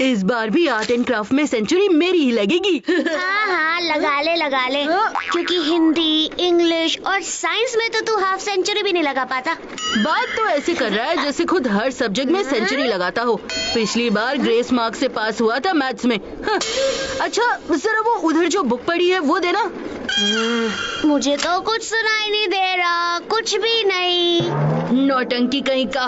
इस बार भी art and craft में सेंचुरी मेरी ही लगेगी। हाँ लगा ले क्योंकि हिंदी, इंग्लिश और साइंस में तो तू हाफ सेंचुरी भी नहीं लगा पाता। बात तो ऐसे कर रहा है जैसे खुद हर सब्जेक्ट में सेंचुरी लगाता हो। पिछली बार ग्रेस मार्क से पास हुआ था मैथ्स में। हाँ। अच्छा जरा वो उधर जो बुक पड़ी है वो देना। मुझे तो कुछ सुनाई नहीं दे रहा, कुछ भी नहीं। नौटंकी कहीं का।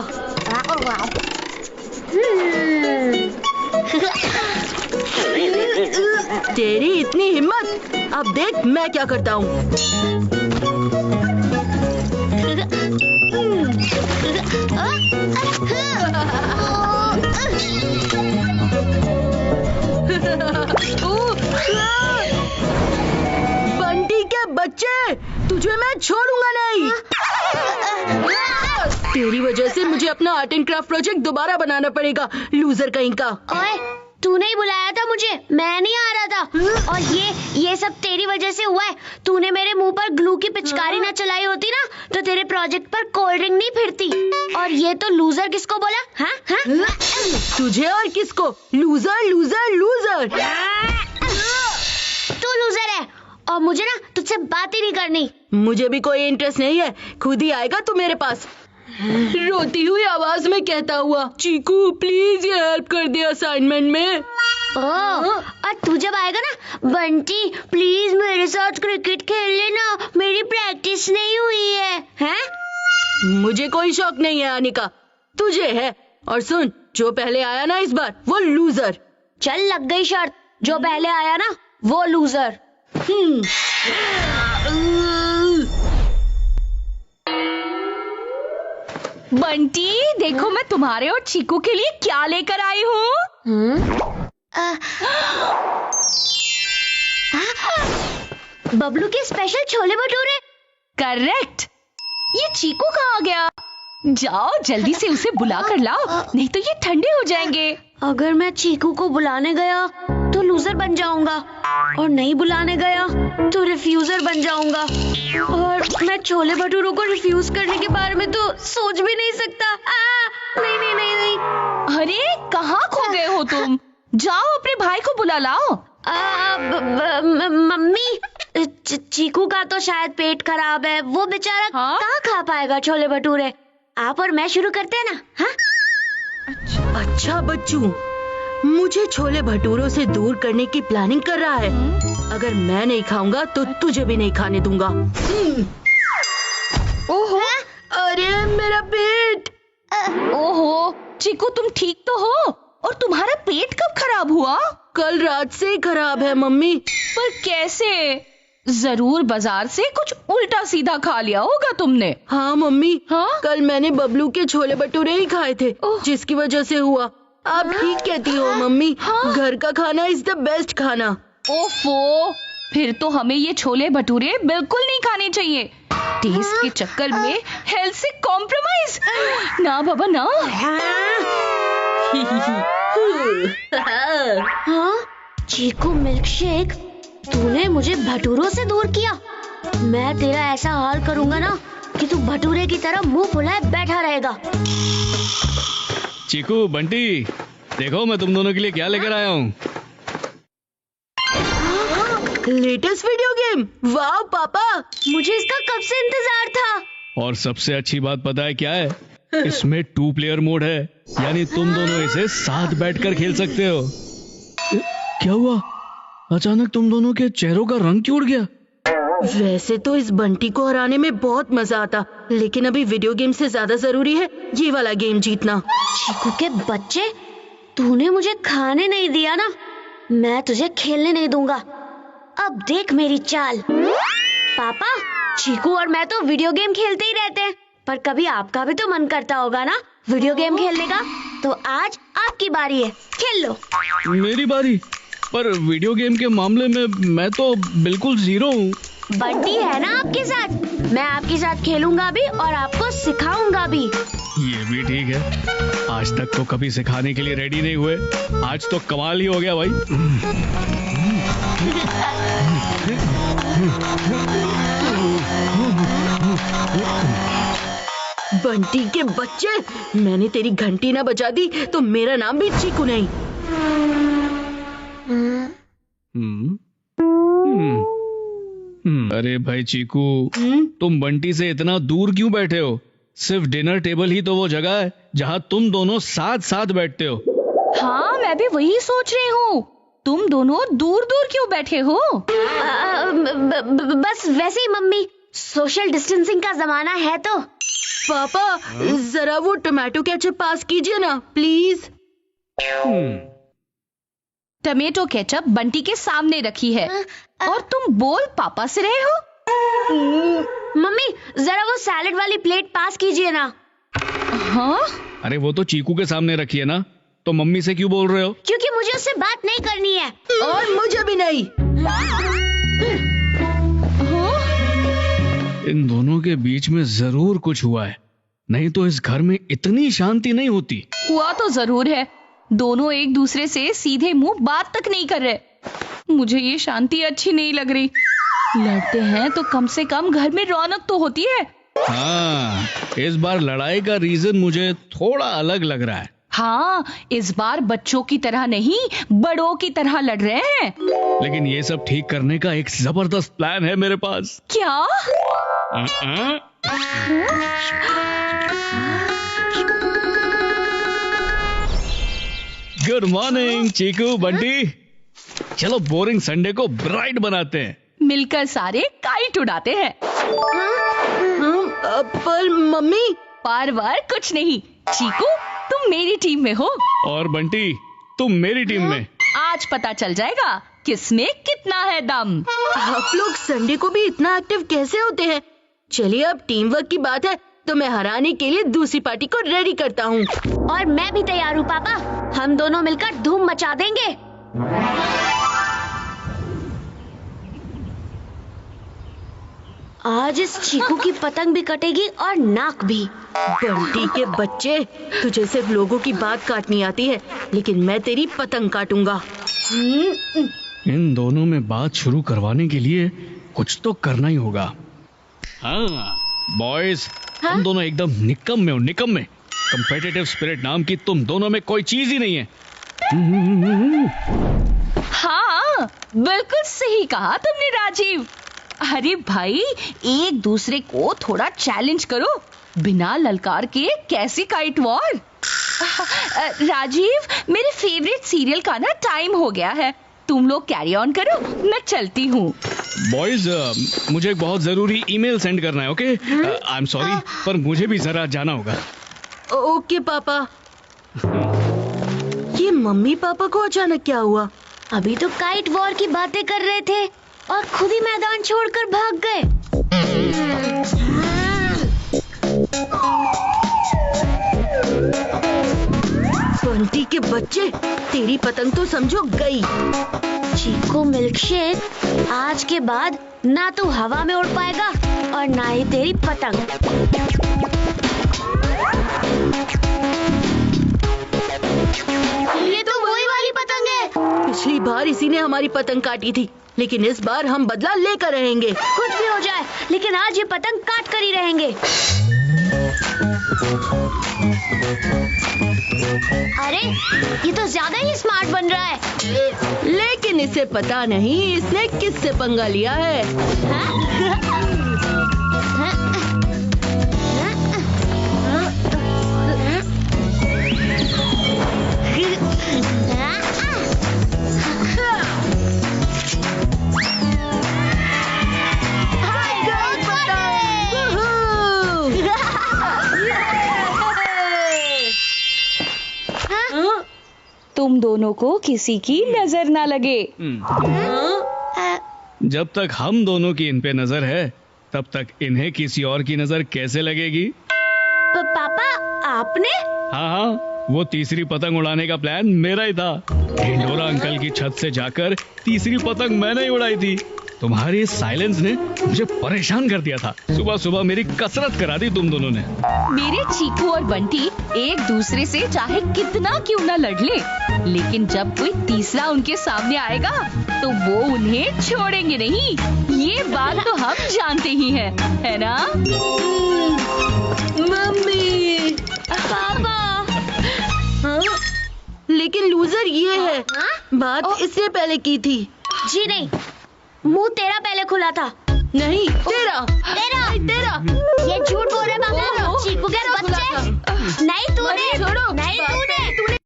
तेरी इतनी हिम्मत, अब देख मैं क्या करता हूँ। बंटी के बच्चे, तुझे मैं छोड़ूंगा नहीं। तेरी वजह से मुझे अपना आर्ट एंड क्राफ्ट प्रोजेक्ट दोबारा बनाना पड़ेगा, लूजर कहीं का। ओए, तूने ही बुलाया था मुझे, मैं नहीं आ रहा था। और ये सब तेरी वजह से हुआ है। तूने मेरे मुंह पर ग्लू की पिचकारी ना चलाई होती ना, तो तेरे प्रोजेक्ट पर कोल्ड ड्रिंक नहीं फिरती। और ये तो लूजर किसको बोला? हाँ? तुझे और किसको? Loser loser loser. तू लूजर है और मुझे ना तुझसे बात ही नहीं करनी। मुझे भी कोई इंटरेस्ट नहीं है, खुद ही आएगा तू मेरे पास। रोती हुई आवाज में कहता हुआ, चीकू प्लीज ये हेल्प कर दे असाइनमेंट में। और तू जब आएगा ना, बंटी प्लीज मेरे साथ क्रिकेट खेल लेना, मेरी प्रैक्टिस नहीं हुई है। हैं? मुझे कोई शौक नहीं है आने का, तुझे है। और सुन, जो पहले आया ना इस बार वो लूजर। चल लग गई शर्त, जो पहले आया ना वो लूजर। बंटी देखो मैं तुम्हारे और चीकू के लिए क्या लेकर आई हूँ। बबलू के स्पेशल छोले भटूरे। करेक्ट। ये चीकू कहाँ गया? जाओ जल्दी से उसे बुला कर लाओ, नहीं तो ये ठंडे हो जाएंगे। अगर मैं चीकू को बुलाने गया तो लूजर बन जाऊंगा, और नहीं बुलाने गया तो रिफ्यूजर बन जाऊंगा। और मैं छोले भटूरों को रिफ्यूज करने के बारे में तो सोच भी नहीं सकता। नहीं। अरे कहाँ खो गए हो तुम? जाओ अपने भाई को बुला लाओ। मम्मी, चीकू का तो शायद पेट खराब है, वो बेचारा कहाँ खा पाएगा छोले भटूरे। आप और मैं शुरू करते हैं ना? हाँ? अच्छा बच्चू, मुझे छोले भटूरों से दूर करने की प्लानिंग कर रहा है। अगर मैं नहीं खाऊंगा तो तुझे भी नहीं खाने दूंगा। ओहो, अरे मेरा पेट। ओहो चीकू तुम ठीक तो हो? और तुम्हारा पेट कब खराब हुआ? कल रात से ही खराब है मम्मी। पर कैसे? जरूर बाजार से कुछ उल्टा सीधा खा लिया होगा तुमने। हाँ मम्मी, हाँ? कल मैंने बबलू के छोले भटूरे ही खाए थे, जिसकी वजह से हुआ। आप ठीक कहती हो मम्मी। हाँ? घर का खाना इज द बेस्ट खाना। ओफो, फिर तो हमें ये छोले भटूरे बिल्कुल नहीं खाने चाहिए। टेस्ट के चक्कर में हेल्थ से कॉम्प्रोमाइज ना बाबा ना। हाँ? चीकू मिल्क शेक, तूने मुझे भटूरों से दूर किया। मैं तेरा ऐसा हाल करूंगा ना कि तू भटूरे की तरह मुंह फुलाए बैठा रहेगा। चीकू, बंटी, देखो मैं तुम दोनों के लिए क्या लेकर आया हूँ। Latest video game. वाह पापा, मुझे इसका कब से इंतजार था। और सबसे अच्छी बात पता है क्या है? इसमें 2 प्लेयर मोड है, यानी तुम दोनों इसे साथ बैठकर खेल सकते हो। क्या हुआ? अचानक तुम दोनों के चेहरों का रंग क्यों उड़ गया? वैसे तो इस बंटी को हराने में बहुत मजा आता, लेकिन अभी वीडियो गेम से ज्यादा जरूरी है ये वाला गेम जीतना। चीकू के बच्चे, तूने मुझे खाने नहीं दिया ना, मैं तुझे खेलने नहीं दूंगा। अब देख मेरी चाल। पापा, चीकू और मैं तो वीडियो गेम खेलते ही रहते हैं, पर कभी आपका भी तो मन करता होगा ना वीडियो गेम खेलने का। तो आज आपकी बारी है, खेल लो। मेरी बारी? पर वीडियो गेम के मामले में मैं तो बिल्कुल जीरो हूँ। बंटी है ना आपके साथ, मैं आपके साथ खेलूंगा भी और आपको सिखाऊंगा भी। ये भी ठीक है, आज तक तो कभी सिखाने के लिए रेडी नहीं हुए, आज तो कमाल ही हो गया भाई। बंटी के बच्चे, मैंने तेरी घंटी ना बजा दी तो मेरा नाम भी चीकू नहीं। अरे भाई चीकू, तुम बंटी से इतना दूर क्यों बैठे हो? सिर्फ डिनर टेबल ही तो वो जगह है जहाँ तुम दोनों साथ साथ बैठते हो। हाँ, मैं भी वही सोच रही हूँ। तुम दोनों दूर दूर क्यों बैठे हो? बस वैसे ही मम्मी, सोशल डिस्टेंसिंग का जमाना है तो। पापा जरा वो टमाटो केचप पास कीजिए ना प्लीज। टमेटो केचप बंटी के सामने रखी है और तुम बोल पापा से रहे हो? मम्मी जरा वो सैलेड वाली प्लेट पास कीजिए ना। हाँ? अरे वो तो चीकू के सामने रखी है ना, तो मम्मी से क्यों बोल रहे हो? क्योंकि मुझे उससे बात नहीं करनी है। और मुझे भी नहीं। इन दोनों के बीच में जरूर कुछ हुआ है, नहीं तो इस घर में इतनी शांति नहीं होती। हुआ तो जरूर है। दोनों एक दूसरे से सीधे मुंह बात तक नहीं कर रहे। मुझे ये शांति अच्छी नहीं लग रही। लड़ते हैं तो कम से कम घर में रौनक तो होती है। हाँ, इस बार लड़ाई का रीजन मुझे थोड़ा अलग लग रहा है। हाँ, इस बार बच्चों की तरह नहीं, बड़ों की तरह लड़ रहे हैं। लेकिन ये सब ठीक करने का एक जबरदस्त प्लान है मेरे पास। क्या? गुड मॉर्निंग चीकू बंटी, चलो बोरिंग संडे को ब्राइट बनाते हैं। मिलकर सारे काइट उड़ाते हैं। पर मम्मी। पार कुछ नहीं। चीकू तुम मेरी टीम में हो और बंटी तुम मेरी टीम में। आज पता चल जाएगा किसमें कितना है दम। आप लोग संडे को भी इतना एक्टिव कैसे होते हैं? चलिए अब टीम वर्क की बात है तो मैं हराने के लिए दूसरी पार्टी को रेडी करता हूँ। और मैं भी तैयार हूँ पापा, हम दोनों मिलकर धूम मचा देंगे। आज इस चीकू की पतंग भी कटेगी और नाक भी। बंटी के बच्चे, तुझे सिर्फ लोगों की बात काटनी आती है, लेकिन मैं तेरी पतंग काटूंगा। इन दोनों में बात शुरू करवाने के लिए कुछ तो करना ही होगा। हाँ बॉयज, तुम दोनों एकदम निकम्मे हो, निकम्मे। कंपेटिटिव स्पिरिट नाम की तुम दोनों में कोई चीज ही नहीं है। हाँ, बिल्कुल सही कहा तुमने राजीव। अरे भाई, एक दूसरे को थोड़ा चैलेंज करो। बिना ललकार के कैसी काइट वॉर? राजीव, मेरे फेवरेट सीरियल का ना टाइम हो गया है। तुम लोग कैरी ऑन करो, मैं चलती हूँ। बॉयज, मुझे एक बहुत जरूरी ईमेल सेंड करना है। ओके, आई एम सॉरी, पर मुझे भी जरा जाना होगा। ओके पापा। ये मम्मी पापा को अचानक क्या हुआ? अभी तो काइट वॉर की बातें कर रहे थे और खुद ही मैदान छोड़कर भाग गए। बंटी के बच्चे, तेरी पतंग तो समझो गई। चीकू मिल्कशेक, आज के बाद ना तू हवा में उड़ पाएगा और ना ही तेरी पतंग। ये तो वही वाली पतंग है। पिछली बार इसी ने हमारी पतंग काटी थी, लेकिन इस बार हम बदला लेकर रहेंगे। कुछ भी हो जाए, लेकिन आज ये पतंग काट कर ही रहेंगे। अरे, ये तो ज्यादा ही स्मार्ट बन रहा है। लेकिन इसे पता नहीं इसने किससे पंगा लिया है। तुम दोनों को किसी की नजर ना लगे। जब तक हम दोनों की इन पे नजर है, तब तक इन्हें किसी और की नजर कैसे लगेगी? पापा, आपने? हाँ, वो तीसरी पतंग उड़ाने का प्लान मेरा ही था। ढिंडोरा अंकल की छत से जाकर तीसरी पतंग मैंने ही उड़ाई थी। तुम्हारी साइलेंस ने मुझे परेशान कर दिया था। सुबह सुबह मेरी कसरत करा दी तुम दोनों ने। मेरे चीकू और बंटी एक दूसरे से चाहे कितना क्यों ना लड़ ले, लेकिन जब कोई तीसरा उनके सामने आएगा तो वो उन्हें छोड़ेंगे नहीं। ये बात तो हम जानते ही हैं, है ना? मम्मी, पापा। हाँ? लेकिन लूजर ये है। हाँ? बात इसने पहले की थी। जी नहीं, मुंह तेरा पहले खुला था। नहीं, तेरा तेरा तेरा ये झूठ बोल रहे बाबू। तेरा। चीकू के तेरा खुला बच्चे। था। नहीं तूने, अरे छोड़ो। नहीं बाप रे, तूने।